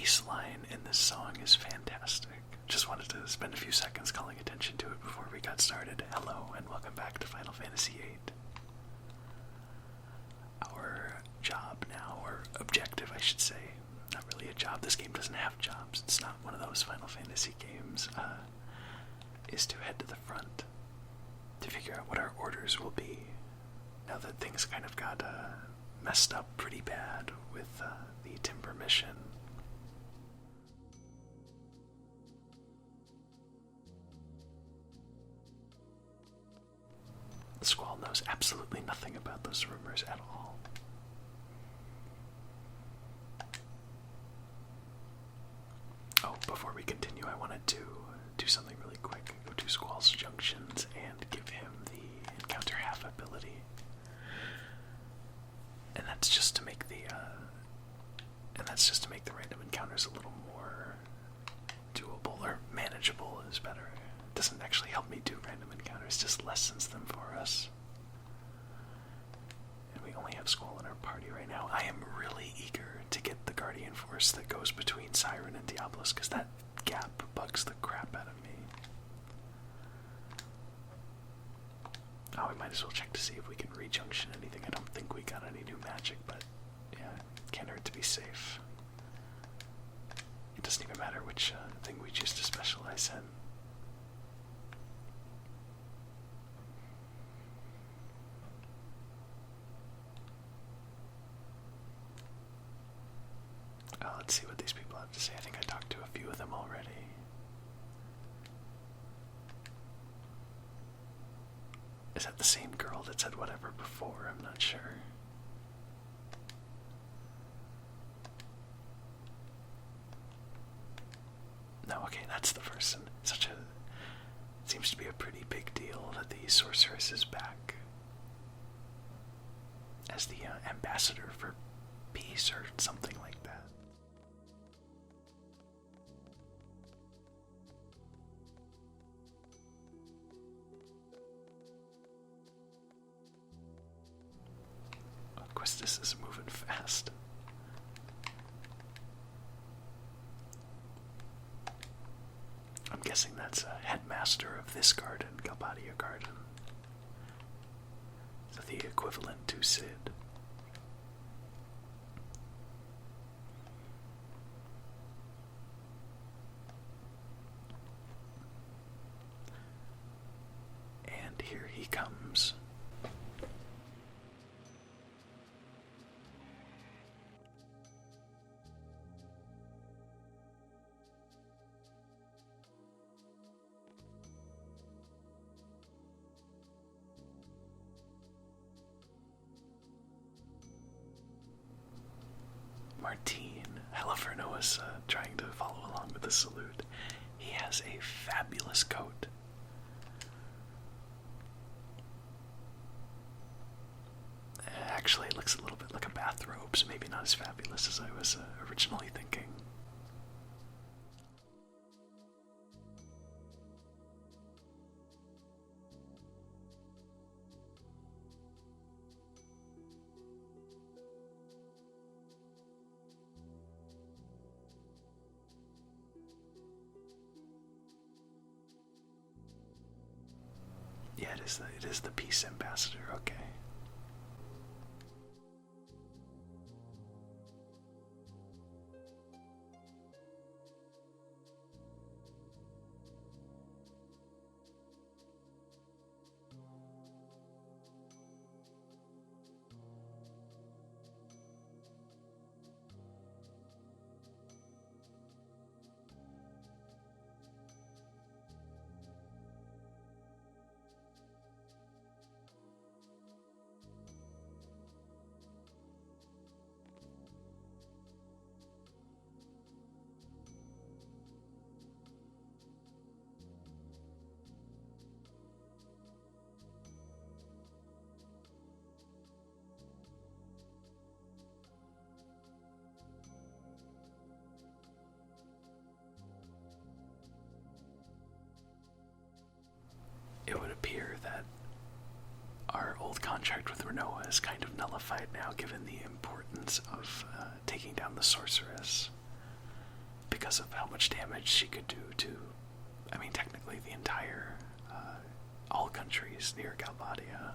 bass line in this song is fantastic. Just wanted to spend a few seconds calling attention to it before we got started. Hello, and welcome back to Final Fantasy VIII. Our job now, or objective I should say, not really a job, this game doesn't have jobs, it's not one of those Final Fantasy games, is to head to the front to figure out what our orders will be. Now that things kind of got messed up pretty bad with the Timber mission. The Squall knows absolutely nothing about those rumors at all. Oh, before we continue, I wanted to do something really quick. Go to Squall's Junctions and give him the Encounter Half ability. And that's just to make the random encounters a little more doable, or manageable is better. It doesn't actually help me do random encounters, just lessens them for us. And we only have Squall in our party right now. I am really eager to get the Guardian Force that goes between Siren and Diablos, because that gap bugs the crap out of me. Oh, we might as well check to see if we can rejunction anything. I don't think we got any new magic, but yeah, can't hurt to be safe. It doesn't even matter which thing we choose to specialize in. Let's see what these people have to say. I think I talked to a few of them already. Is that the same girl that said whatever before? I'm not sure. No, okay, that's the person. It seems to be a pretty big deal that the sorceress is back as the ambassador for peace or something like that. Of course, this is moving fast. I'm guessing that's a headmaster of this garden, Galbadia Garden. So the equivalent to Sid. And here he comes. Martine, Heliferno is trying to follow along with the salute. He has a fabulous coat. Actually, it looks a little bit like a bathrobe, so maybe not as fabulous as I was originally thinking. Yeah, it is the peace ambassador, okay. It would appear that our old contract with Renoa is kind of nullified now, given the importance of taking down the sorceress. because of how much damage she could do to, I mean, technically the entire, all countries near Galbadia.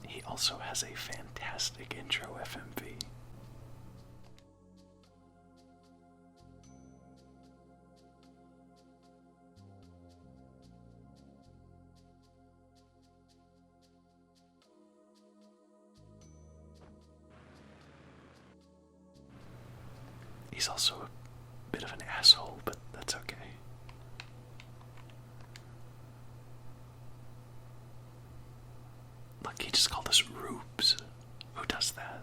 He also has a fantastic intro FMV. He's also a bit of an asshole, but that's okay. Look, he just called us rubes. Who does that?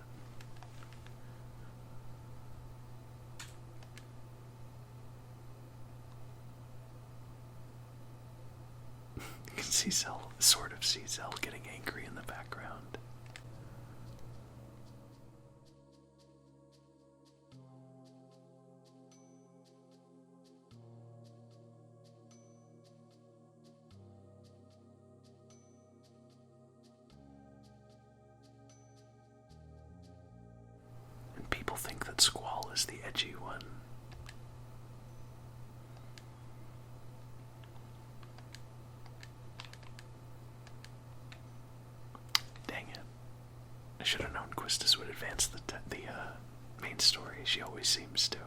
You can see Zell, sort of see Zell getting angry in the background. People think that Squall is the edgy one. Dang it. I should have known Quistis would advance the main story. She always seems to.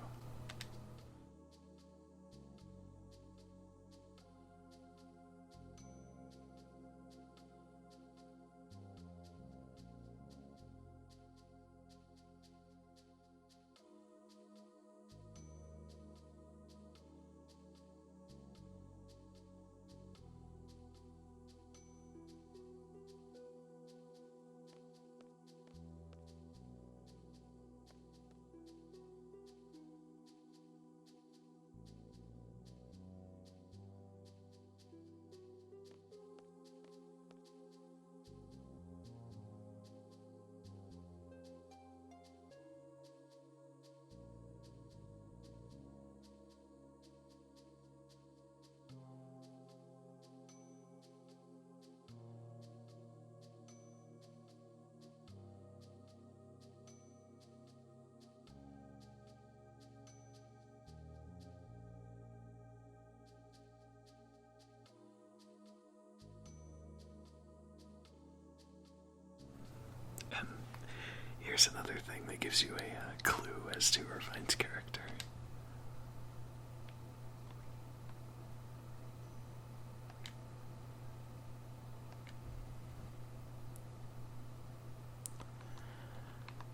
Here's another thing that gives you a clue as to Irvine's character.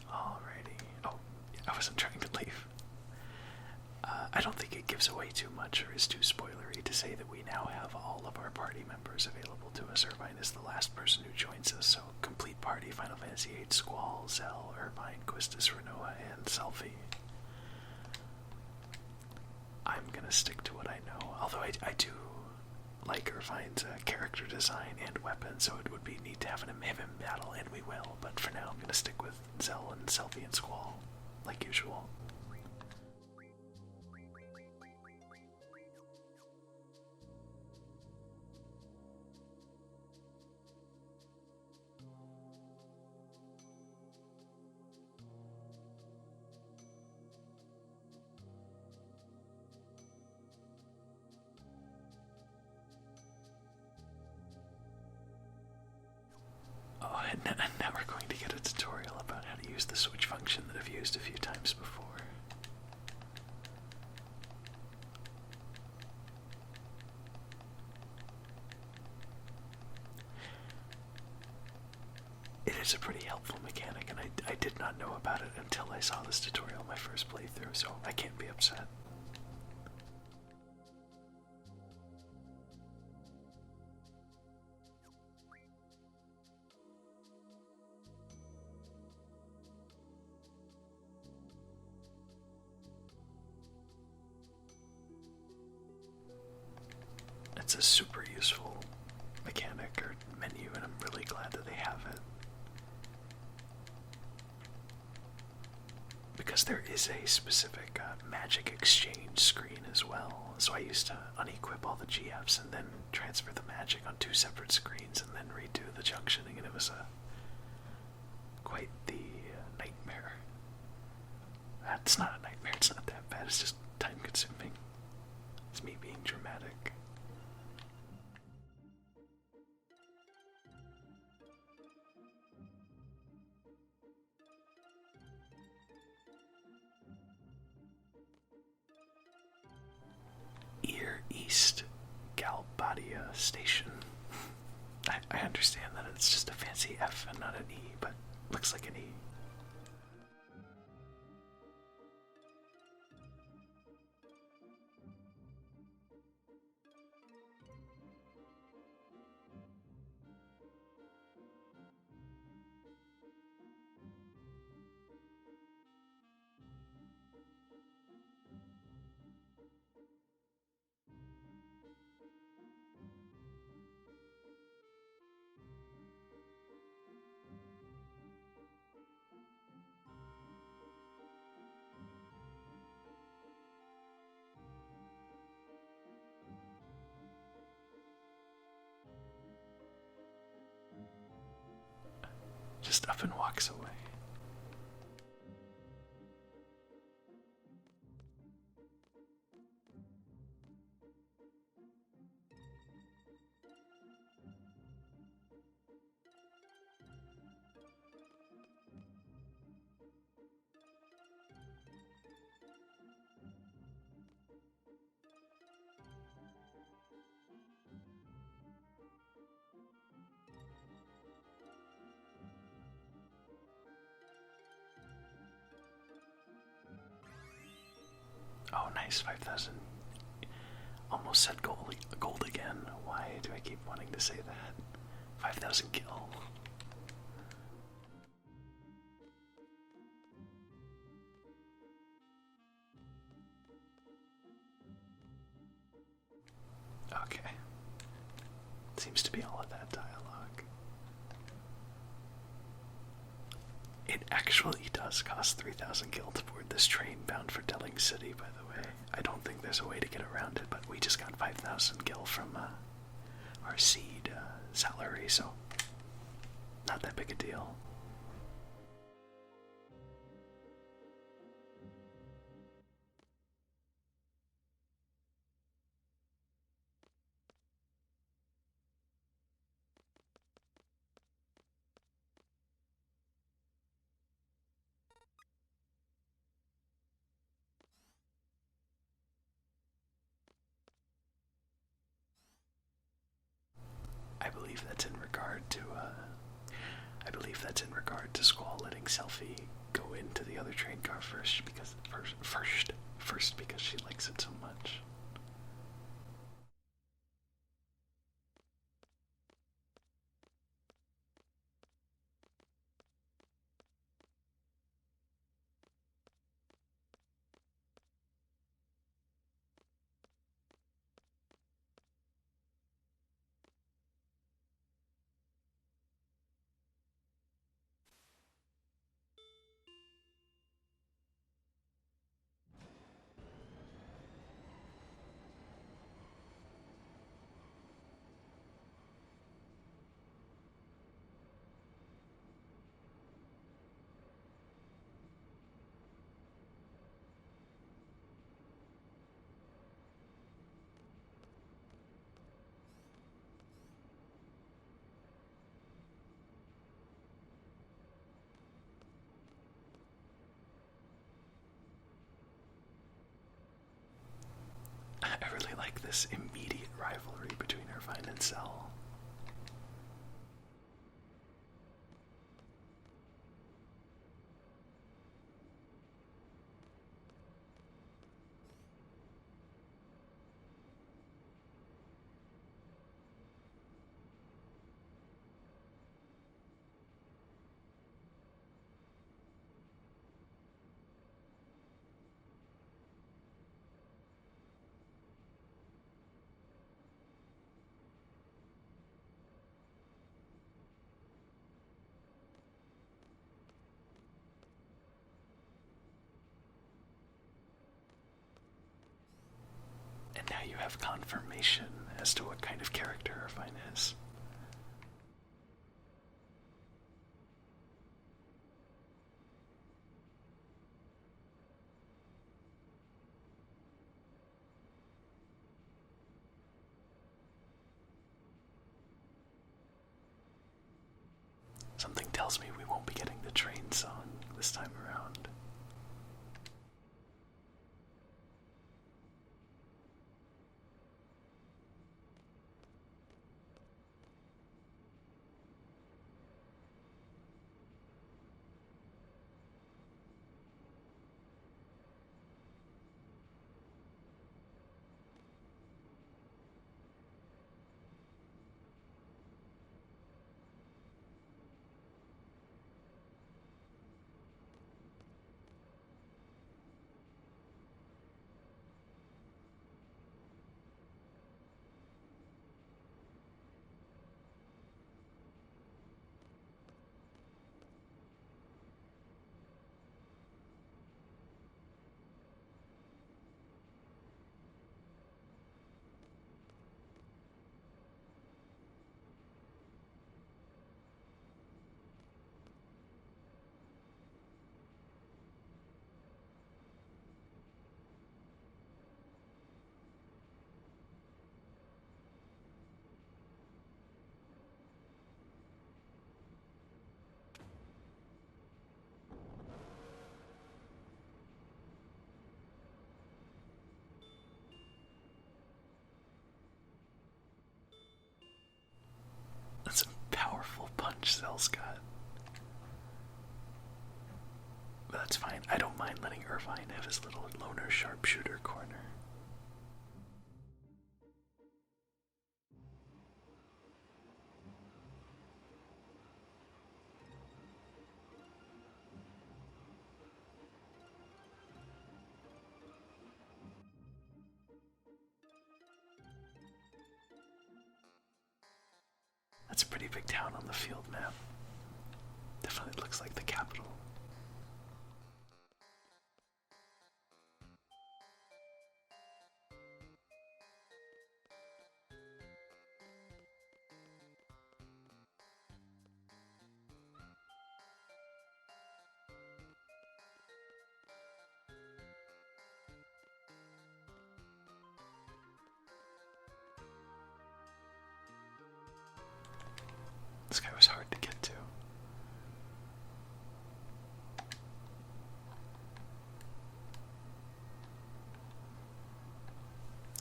Alrighty. Oh, I wasn't trying to leave. I don't think it gives away too much or is too spoilery to say that we now have all of our party members available to us. Irvine is the last person who joins us, so complete party: Final Fantasy VIII, Squall, Zell, Irvine, Quistis, Renoa, and Selphie. I'm gonna stick to what I know, although I do like Irvine's character design and weapon, so it would be neat to have him in battle, and we will, but for now I'm gonna stick with Zell and Selphie and Squall, like usual. And now we're going to get a tutorial about how to use the switch function that I've used a few times before. It is a pretty helpful mechanic, and I did not know about it until I saw this tutorial my first playthrough, so I can't be upset. It's a super useful mechanic or menu, and I'm really glad that they have it. Because there is a specific magic exchange screen as well. So I used to unequip all the GFs and then transfer the magic on 2 separate screens and then redo the junctioning, and it was quite the nightmare. It's not a nightmare, it's not that bad, it's just time consuming. It's me being dramatic. East Galbadia Station. I understand that it's just a fancy F and not an E, but looks like an E. Just up and walks away. Oh, nice, 5,000. Almost said gold again. Why do I keep wanting to say that? 5,000 gil. Okay. Seems to be all of that dialogue. It actually does cost 3,000 gil to board this train bound for Delling City, by the way. I don't think there's a way to get around it, but we just got 5,000 gil from our seed salary, so not that big a deal. I believe that's in regard to Squall letting Selfie go into the other train car first because she likes it so much. I really like this immediate rivalry between Irvine and Cell. Now you have confirmation as to what kind of character Irvine is. Something tells me we won't be getting the train song this time around. That's a powerful punch Zell's got. But that's fine. I don't mind letting Irvine have his little loner sharpshooter corner. That's a pretty big town on the field map. Definitely looks like the capital. This guy was hard to get to.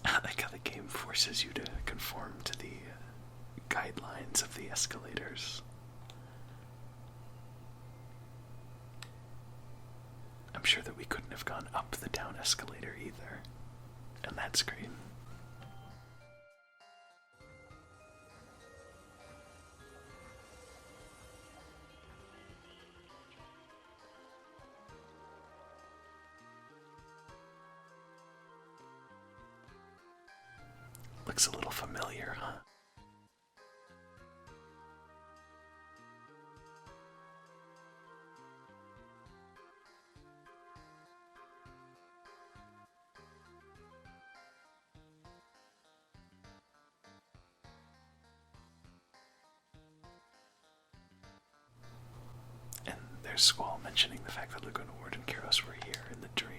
I like how the game forces you to conform to the guidelines of the escalators. I'm sure that we couldn't have gone up the down escalator either. And that screen. Looks a little familiar, huh? And there's Squall mentioning the fact that Laguna Ward and Karos were here in the dream.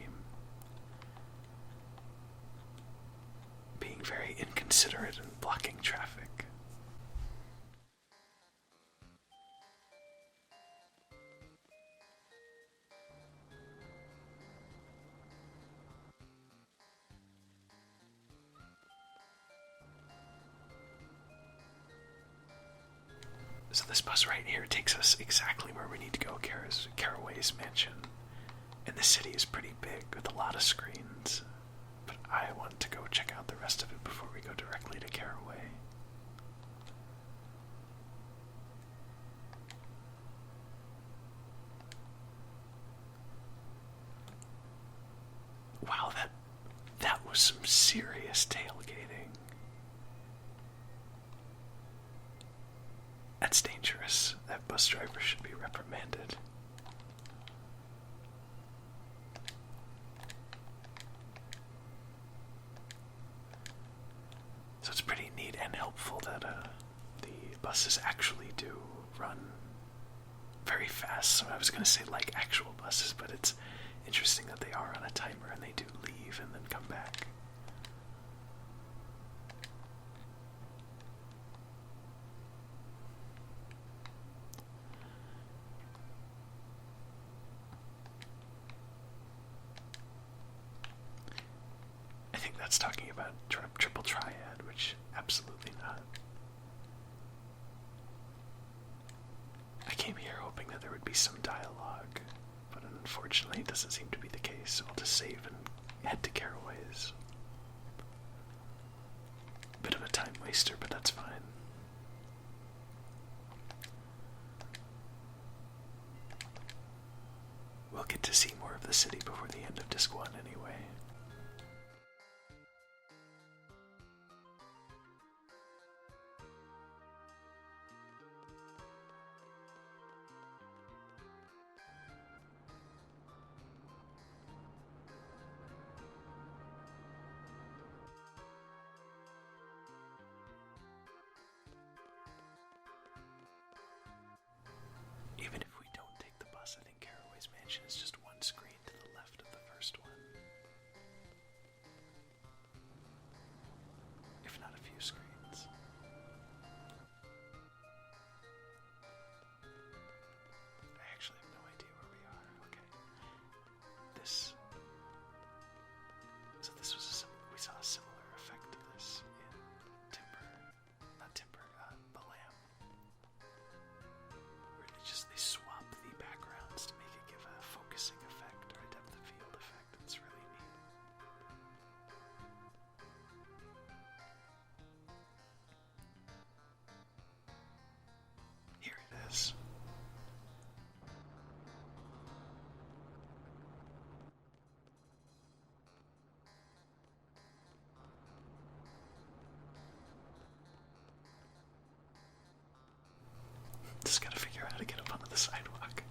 Being very inconsiderate and blocking traffic. So this bus right here takes us exactly where we need to go, Caraway's mansion. And the city is pretty big with a lot of screens. But I want to go check out the rest of it before we go directly to Caraway. Wow, that was some serious tailgating. That's dangerous. That bus driver should be reprimanded. helpful that the buses actually do run very fast. So I was going to say like actual buses, but it's interesting that they are on a timer and they do leave and then come back. I think that's talking about triple triad, which absolutely not. I came here hoping that there would be some dialogue, but unfortunately it doesn't seem to be the case, so I'll just save and head to Caraway's. Bit of a time waster, but that's fine. We'll get to see more of the city before the end of Disc 1 anyway. Even if we don't take the bus, I think Caraway's Mansion is just one screen to the left of the first one. If not a few screens. I actually have no idea where we are. Okay. So this was we saw a similar effect of this in Balam. Where they swap the backgrounds to make it give a focusing effect or a depth of field effect. It's really neat. Here it is. Just gotta figure out how to get up onto the sidewalk.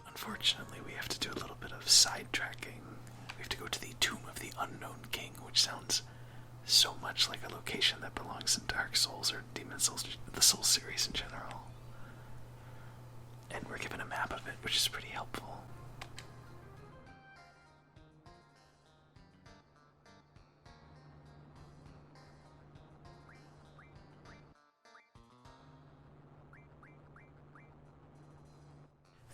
Unfortunately, we have to do a little bit of sidetracking. We have to go to the Tomb of the Unknown King, which sounds so much like a location that belongs in Dark Souls or Demon Souls, the Souls series in general. And we're given a map of it, which is pretty helpful.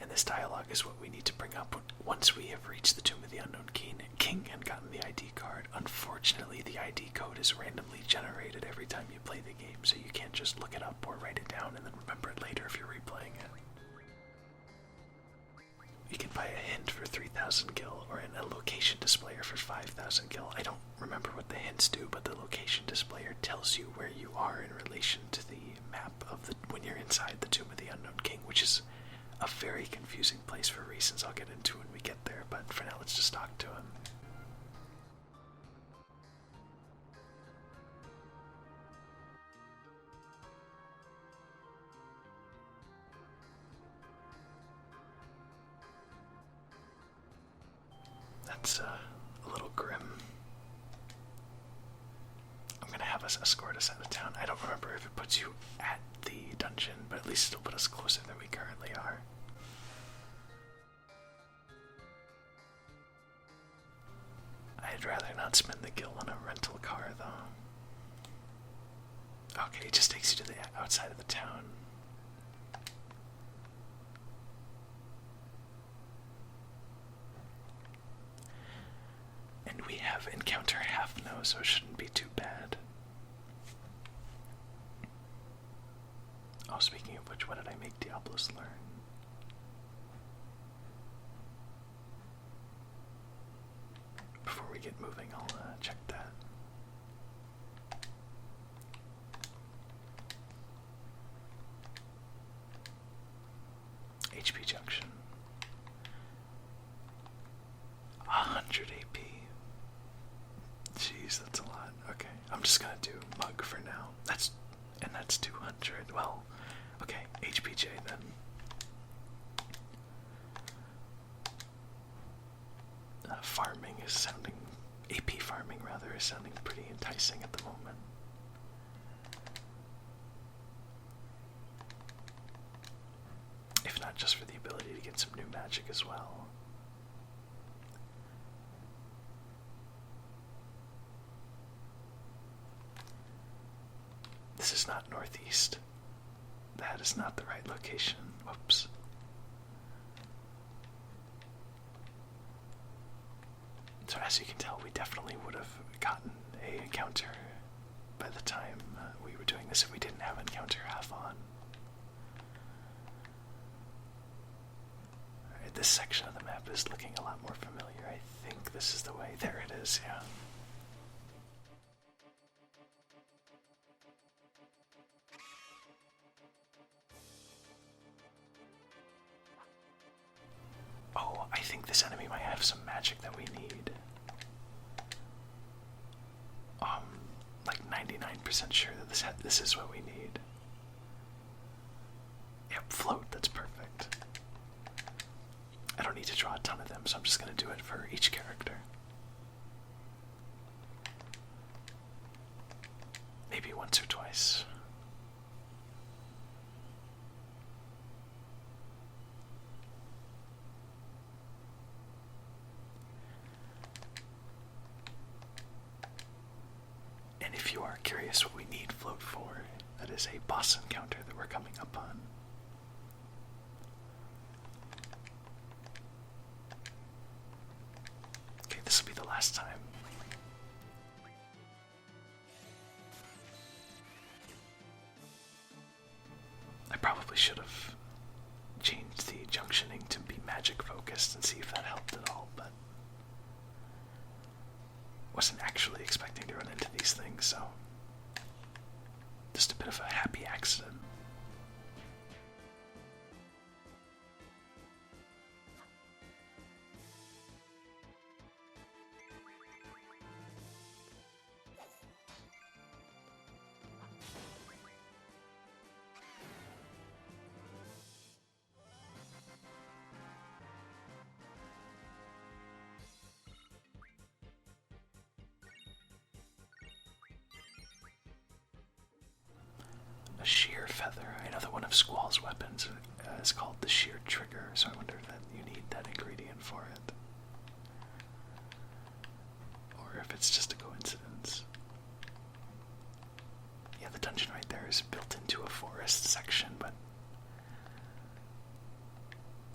And this dialogue is what we need to bring up once we have reached the Tomb of the Unknown King and gotten the ID card. Unfortunately, the ID code is randomly generated every time you play the game, so you can't just look it up or write it down and then remember it later if you're replaying it. You can buy a hint for 3,000 gil or a location displayer for 5,000 gil. I don't remember what the hints do, but the location displayer tells you where you are in relation to the map of when you're inside the Tomb of the Unknown King, which is a very confusing place for reasons I'll get into when we get there, but for now let's just talk to him. That's a little grim. I'm gonna have us escort us out of town. I don't remember if it puts you at the dungeon, but at least it'll put us closer than we currently are. I'd rather not spend the gil on a rental car, though. Okay, it just takes you to the outside of the town. And we have encounter half no, so it shouldn't be too bad. Oh, speaking of which, what did I make Diablos learn? Before we get moving, I'll check that. HP junction. 100 AP. Jeez, that's a lot. Okay, I'm just gonna do mug for now. That's 200. Well, okay, HPJ then. Farming is sounding, AP farming rather, is sounding pretty enticing at the moment. If not just for the ability to get some new magic as well. This is not northeast. That is not the right location. Whoops. So as you can tell, we definitely would have gotten a encounter by the time we were doing this if we didn't have encounter half on. Alright, this section of the map is looking a lot more familiar. I think this is the way. There it is, yeah. Oh, I think this enemy might have some magic that we need. Like 99% sure that this is what we need. Yep, float, that's perfect. I don't need to draw a ton of them, so I'm just gonna do it for each character. Maybe once or twice. And if you are curious what we need float for, that is a boss encounter that we're coming up on. Okay, this will be the last time. I probably should have changed the junctioning to be magic focused and see if that helped at all, but wasn't actually expecting to run into these things, so just a bit of a happy accident. A sheer feather. I know that one of Squall's weapons is called the sheer trigger, so I wonder if you need that ingredient for it. Or if it's just a coincidence. Yeah, the dungeon right there is built into a forest section, but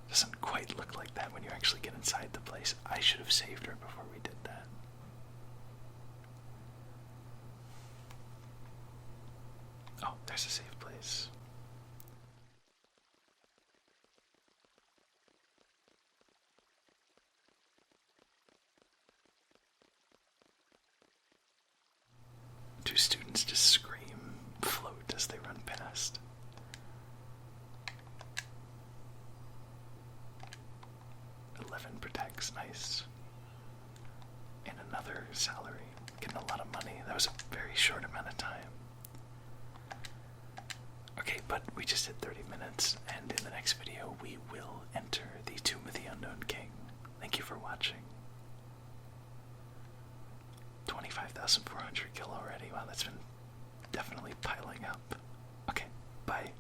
doesn't quite look like that when you actually get inside the place. I should have saved her before we did that. Oh, there's a safe place. Two students just scream, float as they run past. Protects, nice. And another salary. Getting a lot of money. That was a very short amount of time. Okay, but we just hit 30 minutes, and in the next video we will enter the Tomb of the Unknown King. Thank you for watching. 25,400 kill already. Wow, that's been definitely piling up. Okay, bye.